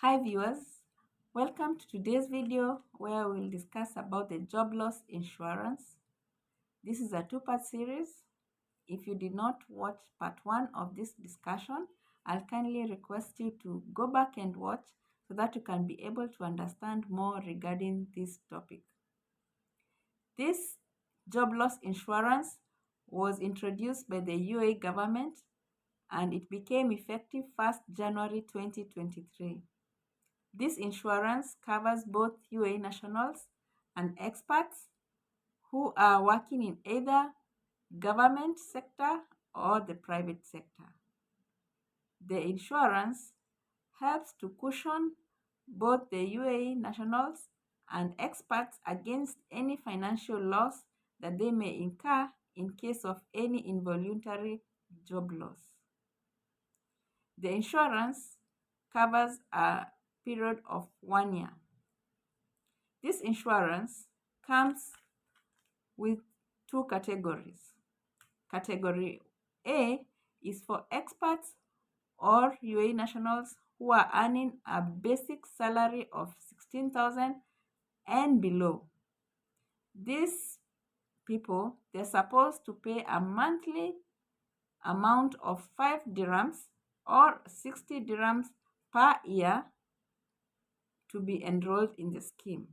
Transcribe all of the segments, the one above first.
Hi viewers, welcome to today's video where we'll discuss about the job loss insurance. This is a two-part series. If you did not watch part 1 of this discussion, I'll kindly request you to go back and watch so that you can be able to understand more regarding this topic. This job loss insurance was introduced by the UAE government and it became effective 1st January 2023. This insurance covers both UAE nationals and expats who are working in either government sector or the private sector. The insurance helps to cushion both the UAE nationals and expats against any financial loss that they may incur in case of any involuntary job loss. The insurance covers a period of 1 year. This insurance comes with two categories. Category A is for expats or UAE nationals who are earning a basic salary of 16,000 and below. These people, they're supposed to pay a monthly amount of 5 dirhams or 60 dirhams per year to be enrolled in the scheme.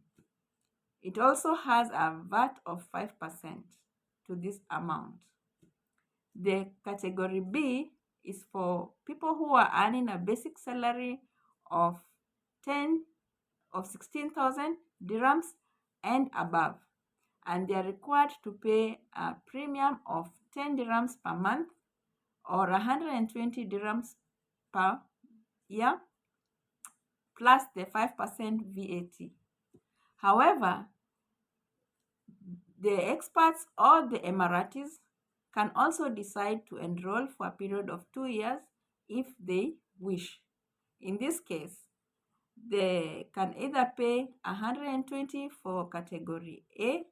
It also has a VAT of 5% to this amount. The category B is for people who are earning a basic salary of 16,000 dirhams and above, and they are required to pay a premium of 10 dirhams per month or 120 dirhams per year plus the 5% VAT. However, the expats or the Emiratis can also decide to enroll for a period of 2 years if they wish. In this case, they can either pay 120 for category A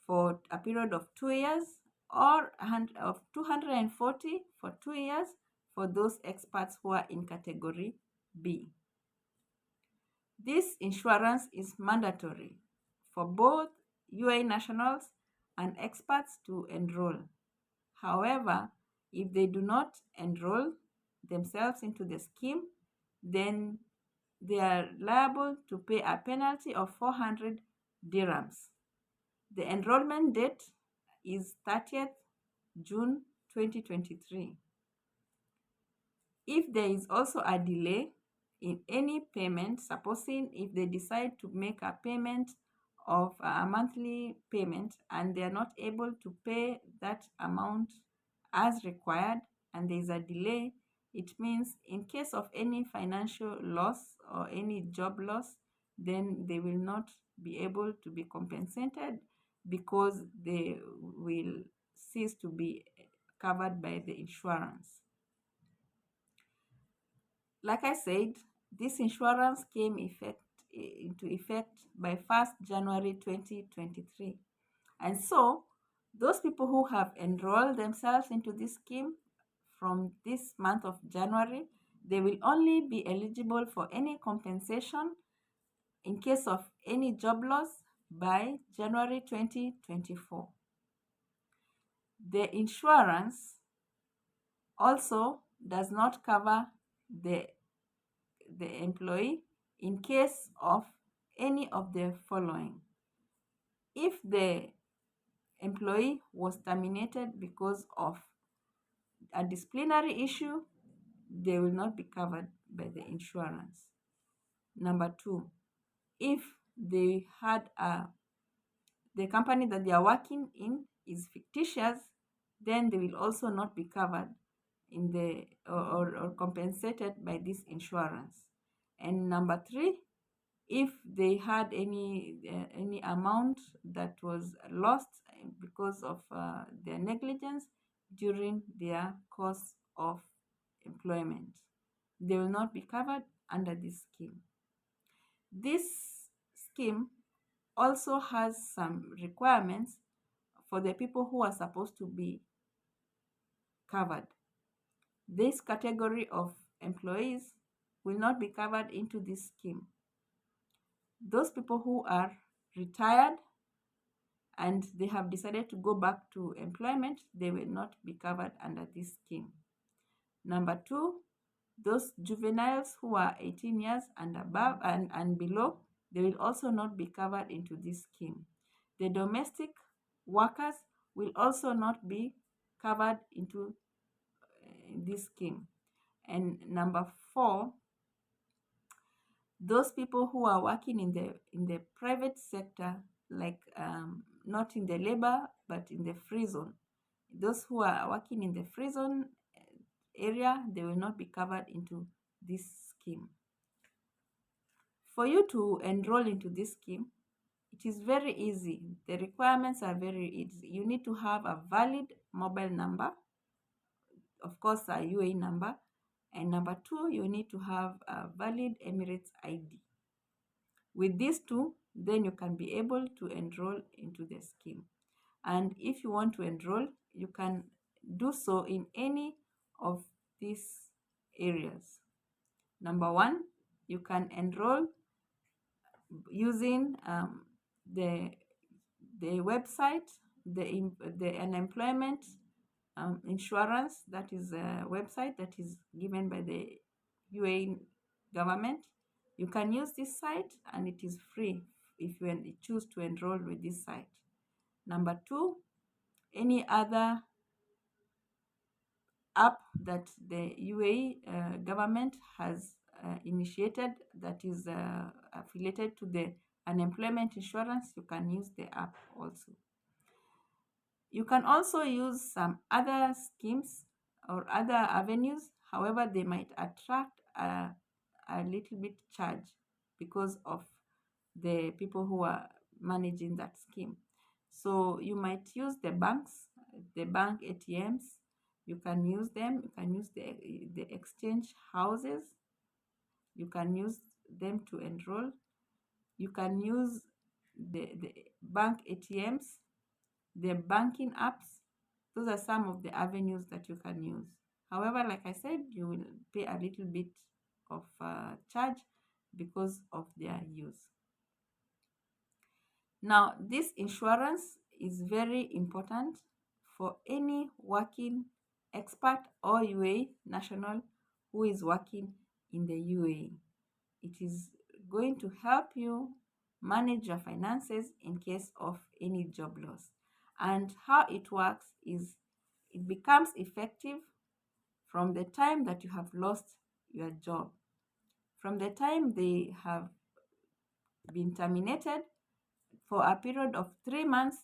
for a period of 2 years or 240 for 2 years for those expats who are in category B. This insurance is mandatory for both UAE nationals and expats to enroll. However, if they do not enroll themselves into the scheme, then they are liable to pay a penalty of 400 dirhams. The enrollment date is 30th June 2023. If there is also a delay in any payment, supposing if they decide to make a payment of a monthly payment and they are not able to pay that amount as required and there is a delay, it means in case of any financial loss or any job loss, then they will not be able to be compensated because they will cease to be covered by the insurance. Like I said, this insurance came into effect by 1st January 2023. And so, those people who have enrolled themselves into this scheme from this month of January, they will only be eligible for any compensation in case of any job loss by January 2024. The insurance also does not cover the employee in case of any of the following. If the employee was terminated because of a disciplinary issue, they will not be covered by the insurance. Number 2, if they had the company that they are working in is fictitious, then they will also not be covered in the or compensated by this insurance. And number 3, if they had any amount that was lost because of their negligence during their course of employment, they will not be covered under this scheme. This scheme also has some requirements for the people who are supposed to be covered. This category of employees will not be covered into this scheme. Those people who are retired and they have decided to go back to employment, they will not be covered under this scheme. Number two, those juveniles who are 18 years and above and below, they will also not be covered into this scheme. The domestic workers will also not be covered into this scheme. And number four, those people who are working in the private sector, like not in the labor but in the free zone, those who are working in the free zone area, they will not be covered into this scheme. For you to enroll into this scheme, it is very easy. The requirements are very easy. You need to have a valid mobile number, of course a UAE number, and number two, you need to have a valid Emirates ID. With these two, then you can be able to enroll into the scheme. And if you want to enroll, you can do so in any of these areas. Number one, you can enroll using the website, the unemployment insurance, that is a website that is given by the UAE government. You can use this site and it is free if you choose to enroll with this site. Number two, any other app that the UAE government has initiated that is affiliated to the unemployment insurance, you can use the app also. You can also use some other schemes or other avenues. However, they might attract a little bit charge because of the people who are managing that scheme. So you might use the banks, the bank ATMs. You can use them. You can use the exchange houses. You can use them to enroll. You can use the bank ATMs, the banking apps. Those are some of the avenues that you can use. However, like I said, you will pay a little bit of charge because of their use. Now, this insurance is very important for any working expat or UAE national who is working in the UAE. It is going to help you manage your finances in case of any job loss. And how it works is it becomes effective from the time that you have lost your job. From the time they have been terminated, for a period of 3 months,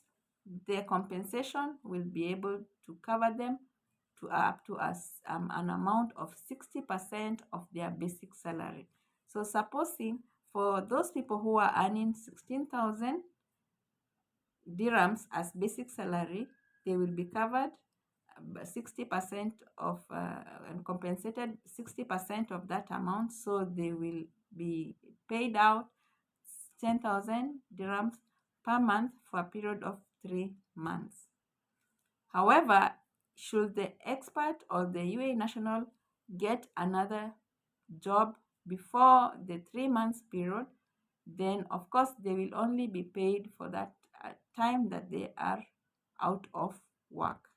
their compensation will be able to cover them to up to an amount of 60% of their basic salary. So supposing for those people who are earning 16,000 dirhams as basic salary, they will be covered 60% of and compensated 60% of that amount. So they will be paid out 10,000 dirhams per month for a period of 3 months. However, should the expat or the UAE national get another job before the 3 months period, then of course they will only be paid for that time that they are out of work.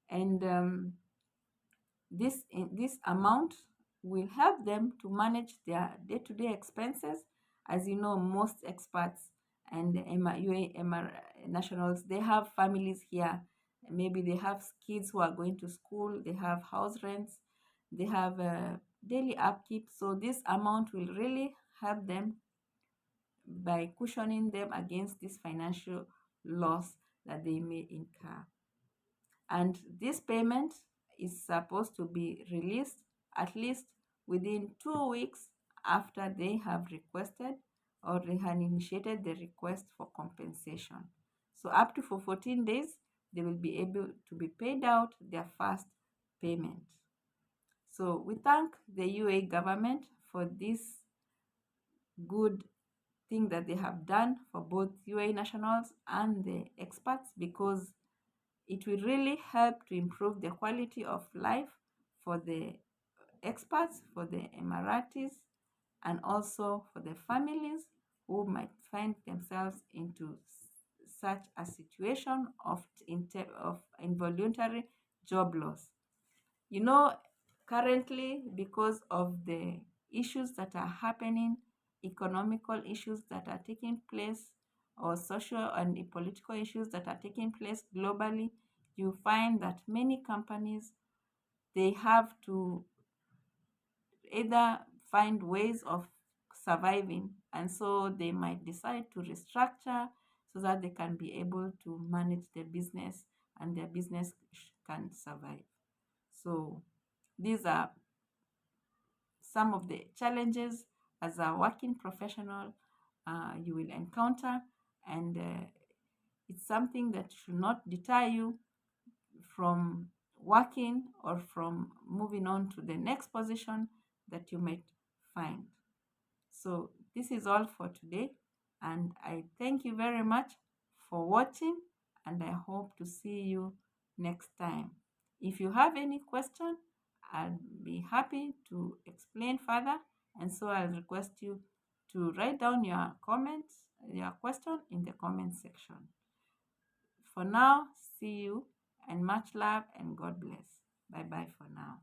And this amount will help them to manage their day-to-day expenses. As you know, most expats and UAE nationals, they have families here. Maybe they have kids who are going to school, they have house rents, they have daily upkeep. So this amount will really help them by cushioning them against this financial loss that they may incur. And this payment is supposed to be released at least within 2 weeks after they have requested or they have initiated the request for compensation. So up to for 14 days, they will be able to be paid out their first payment. So we thank the UAE government for this good thing that they have done for both UAE nationals and the expats, because it will really help to improve the quality of life for the experts, for the Emiratis, and also for the families who might find themselves into such a situation of involuntary job loss. You know, currently, because of the issues that are happening, economical issues that are taking place, or social and political issues that are taking place globally, you find that many companies, they have to either find ways of surviving, and so they might decide to restructure so that they can be able to manage their business and their business can survive. So these are some of the challenges as a working professional you will encounter, and it's something that should not deter you from working or from moving on to the next position that you might find. So this is all for today, and I thank you very much for watching, and I hope to see you next time. If you have any question, I'll be happy to explain further, and so I'll request you to write down your comments, your question in the comment section. For now, see you and much love and God bless. Bye bye for now.